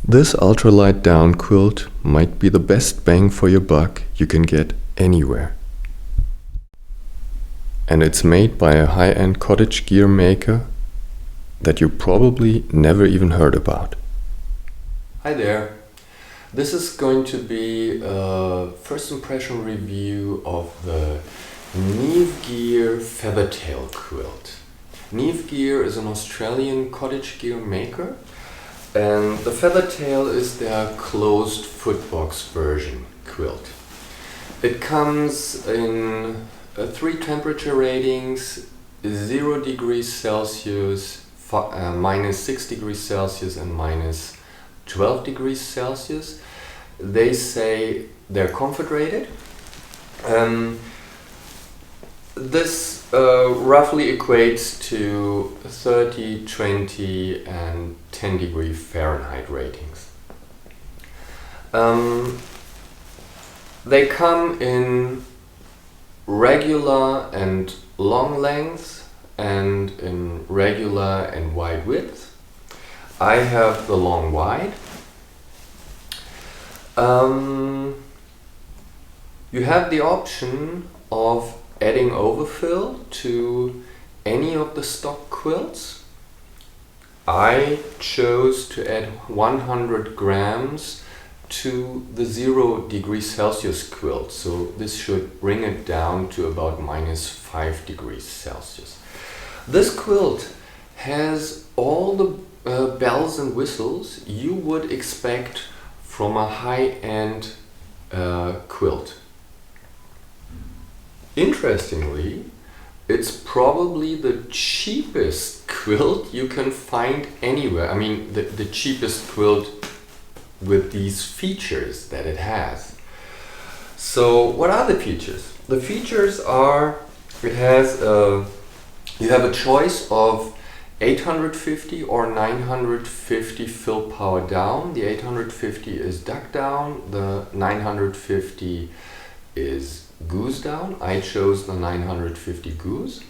This ultralight down quilt might be the best bang for your buck you can get anywhere. And it's made by a high-end cottage gear maker that you probably never even heard about. Hi there. This is going to be a first impression review of the Neve Gear Feathertail quilt. Neve Gear is an Australian cottage gear maker, and the Feathertail is their closed footbox version quilt. It comes in 3 temperature ratings: 0 degrees Celsius, minus 6 degrees Celsius and minus 12 degrees Celsius. They say they're comfort rated. This roughly equates to 30, 20 and 10 degree Fahrenheit ratings. They come in regular and long length and in regular and wide width. I have the long wide. You have the option of adding overfill to any of the stock quilts. I chose to add 100 grams to the 0 degrees Celsius quilt, so this should bring it down to about minus 5 degrees Celsius. This quilt has all the bells and whistles you would expect from a high-end quilt. Interestingly, it's probably the cheapest quilt you can find anywhere. I mean, the cheapest quilt with these features that it has. So what are the features? The features are, you have a choice of 850 or 950 fill power down. The 850 is duck down, the 950 is goose down. I chose the 950 goose.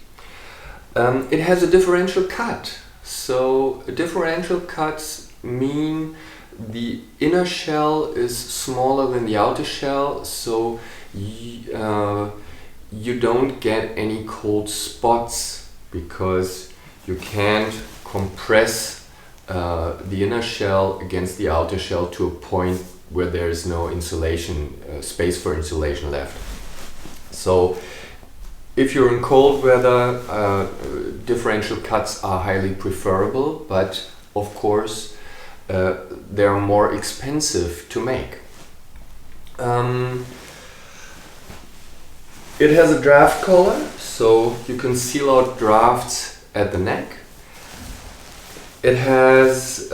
It has a differential cut. So differential cuts mean the inner shell is smaller than the outer shell, so you don't get any cold spots because you can't compress the inner shell against the outer shell to a point where there is no insulation, space for insulation left. So if you're in cold weather, differential cuts are highly preferable, but of course they are more expensive to make. It has a draft collar, so you can seal out drafts at the neck. It has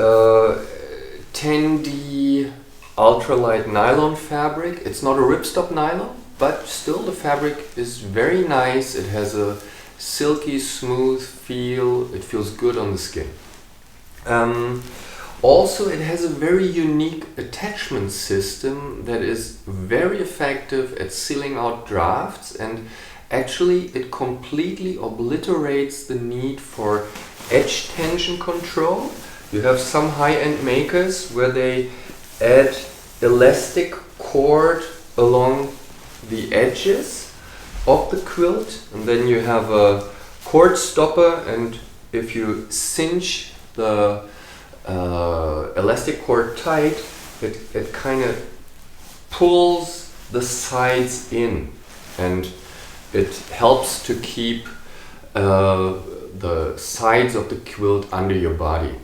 10D ultralight nylon fabric. It's not a ripstop nylon, but still the fabric is very nice. It has a silky smooth feel. It feels good on the skin. Also, it has a very unique attachment system that is very effective at sealing out drafts, and actually it completely obliterates the need for edge tension control. You have some high-end makers where they add elastic cord along the edges of the quilt, and then you have a cord stopper, and if you cinch the elastic cord tight, it kind of pulls the sides in, and it helps to keep the sides of the quilt under your body.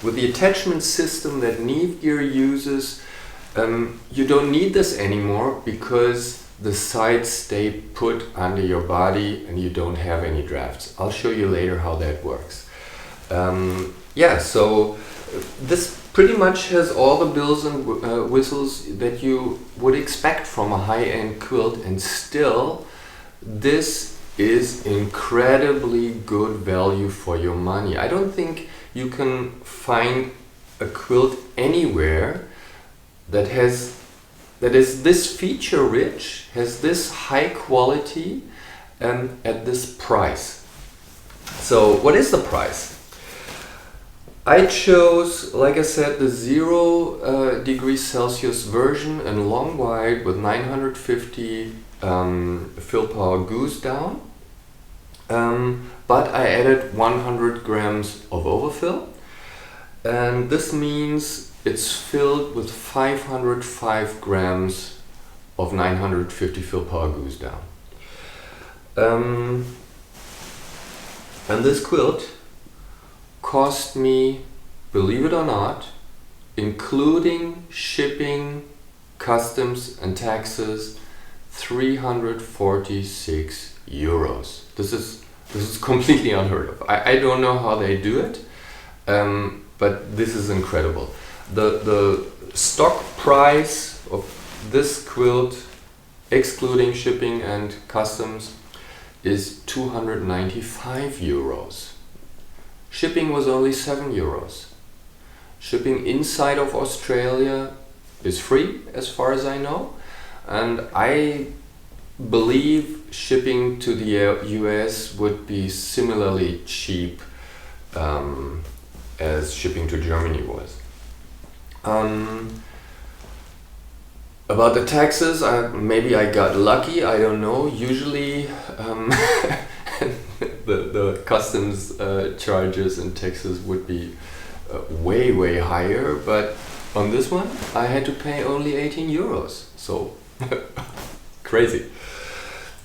With the attachment system that Neve Gear uses, you don't need this anymore because the sides stay put under your body and you don't have any drafts. I'll show you later how that works. Yeah, so this pretty much has all the bells and whistles that you would expect from a high-end quilt, and still this is incredibly good value for your money. I don't think you can find a quilt anywhere that is this feature rich, has this high quality, and at this price. So what is the price? I chose, like I said, the 0 degrees Celsius version in long white with 950 fill power goose down. But I added 100 grams of overfill, and this means it's filled with 505 grams of 950 fill power goose down. And this quilt cost me, believe it or not, including shipping, customs and taxes, 346 euros. This is completely unheard of. I don't know how they do it, but this is incredible. The stock price of this quilt, excluding shipping and customs, is 295 euros. Shipping was only 7 euros. Shipping inside of Australia is free, as far as I know, and I believe shipping to the US would be similarly cheap as shipping to Germany was. About the taxes, maybe I got lucky, I don't know. Usually the customs charges and taxes would be way higher, but on this one I had to pay only 18 euros, so crazy.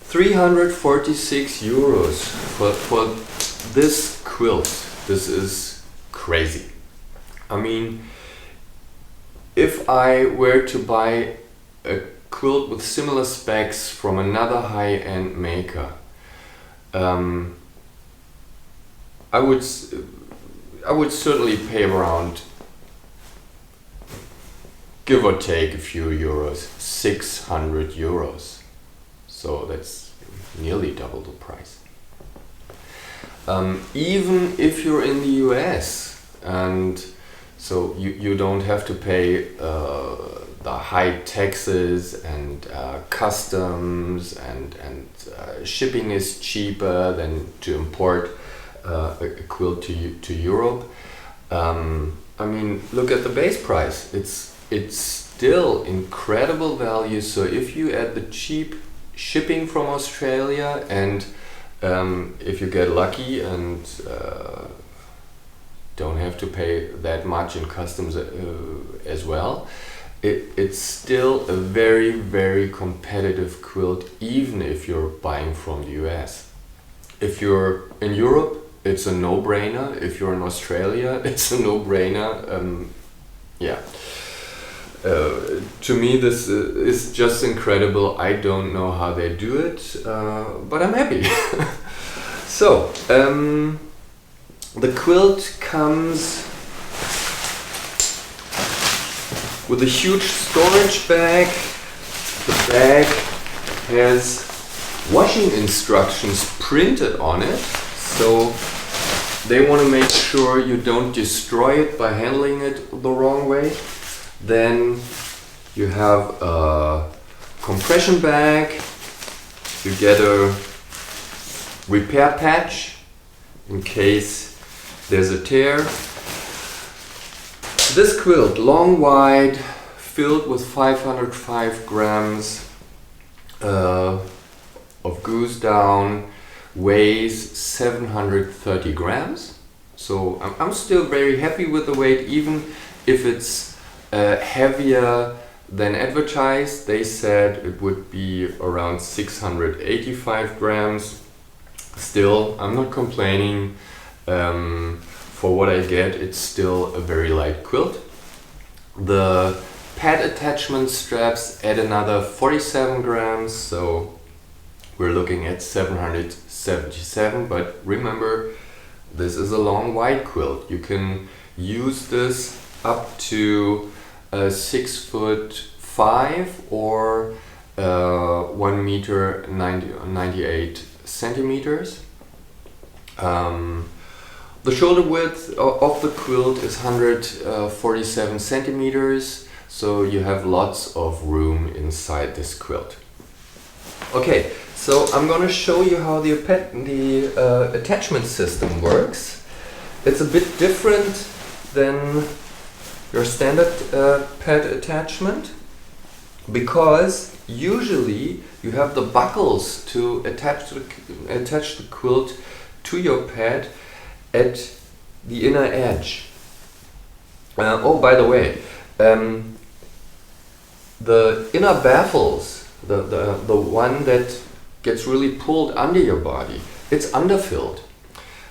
346 euros for this quilt. This is crazy. I mean, if I were to buy a quilt with similar specs from another high-end maker, I would certainly pay around, give or take a few euros, 600 euros. So that's nearly double the price. Even if you're in the US, and so you don't have to pay the high taxes and customs, and shipping is cheaper than to import a quilt to Europe. I mean, look at the base price. It's still incredible value. So if you add the cheap shipping from Australia, and if you get lucky and don't have to pay that much in customs as well, it's still a very competitive quilt, even if you're buying from the US. If you're in Europe, it's a no-brainer. If you're in Australia, it's a no-brainer. Yeah. To me, this is just incredible. I don't know how they do it, but I'm happy. So, the quilt comes with a huge storage bag. The bag has washing instructions printed on it, so they want to make sure you don't destroy it by handling it the wrong way. Then you have a compression bag, you get a repair patch in case there's a tear. This quilt, long wide, filled with 505 grams of goose down, weighs 730 grams. So I'm still very happy with the weight, even if it's heavier than advertised. They said it would be around 685 grams. Still, I'm not complaining. For what I get, it's still a very light quilt. The pad attachment straps add another 47 grams, so we're looking at 777. But remember, this is a long wide quilt. You can use this up to 6'5" or 1 meter 98 centimeters. The shoulder width of the quilt is 147 centimeters, so you have lots of room inside this quilt. Okay, so I'm gonna show you how the attachment system works. It's a bit different than your standard pad attachment, because usually you have the buckles to attach the quilt to your pad at the inner edge. Oh, by the way, the inner baffles, the one that gets really pulled under your body, it's underfilled.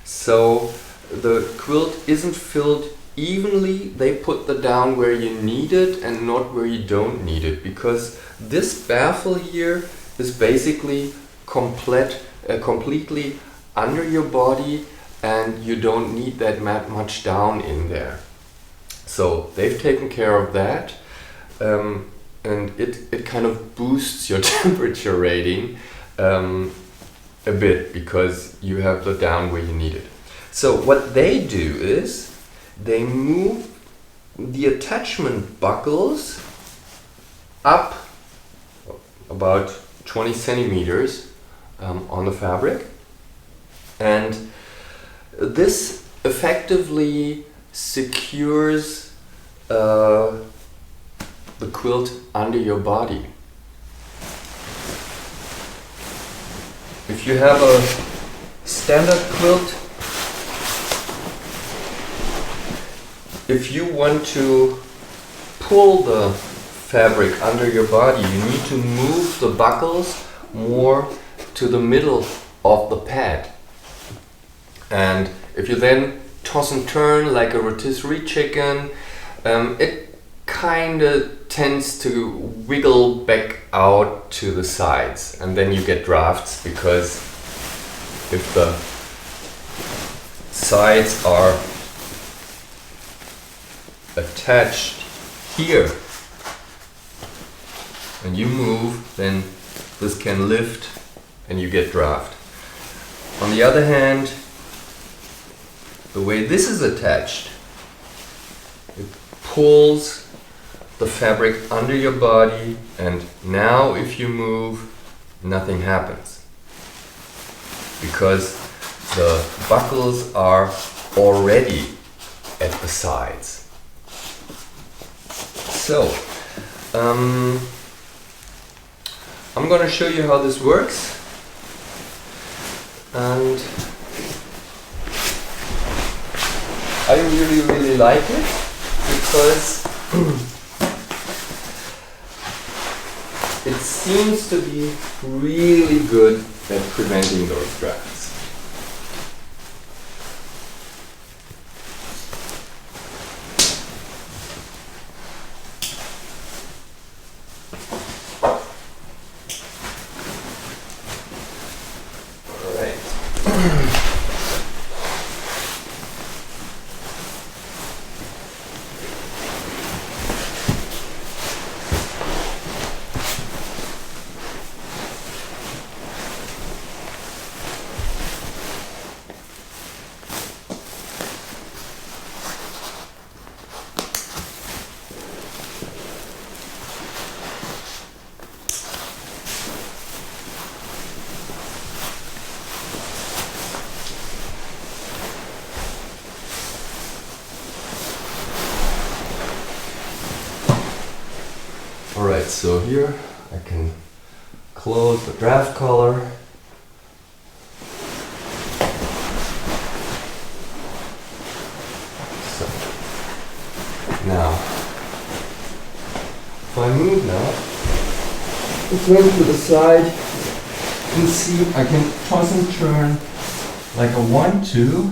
So the quilt isn't filled evenly. They put the down where you need it and not where you don't need it, because this baffle here is basically completely under your body, and you don't need that much down in there. So they've taken care of that, and it kind of boosts your temperature rating a bit, because you have the down where you need it. So what they do is they move the attachment buckles up about 20 centimeters on the fabric, and this effectively secures the quilt under your body. If you have a standard quilt, if you want to pull the fabric under your body, you need to move the buckles more to the middle of the pad. And if you then toss and turn like a rotisserie chicken, it kind of tends to wiggle back out to the sides, and then you get drafts, because if the sides are attached here and you move, then this can lift and you get draft. On the other hand, the way this is attached, it pulls the fabric under your body, and now if you move, nothing happens, because the buckles are already at the sides. So I'm gonna show you how this works, and I really like it, because it seems to be really good at preventing those drafts. Alright, so here I can close the draft collar. So, now, if I move now, turn to the side, you can see I can toss and turn like a 1-2.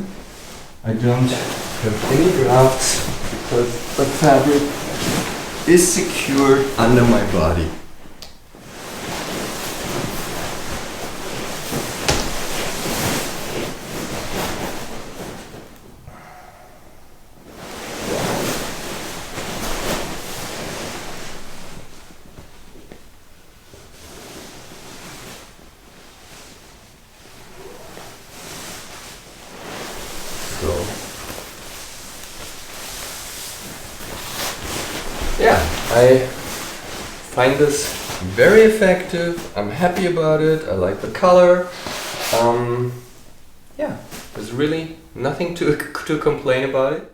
I don't have any drafts because the fabric is secured under my body. Yeah, I find this very effective. I'm happy about it. I like the color. Yeah, there's really nothing to complain about it.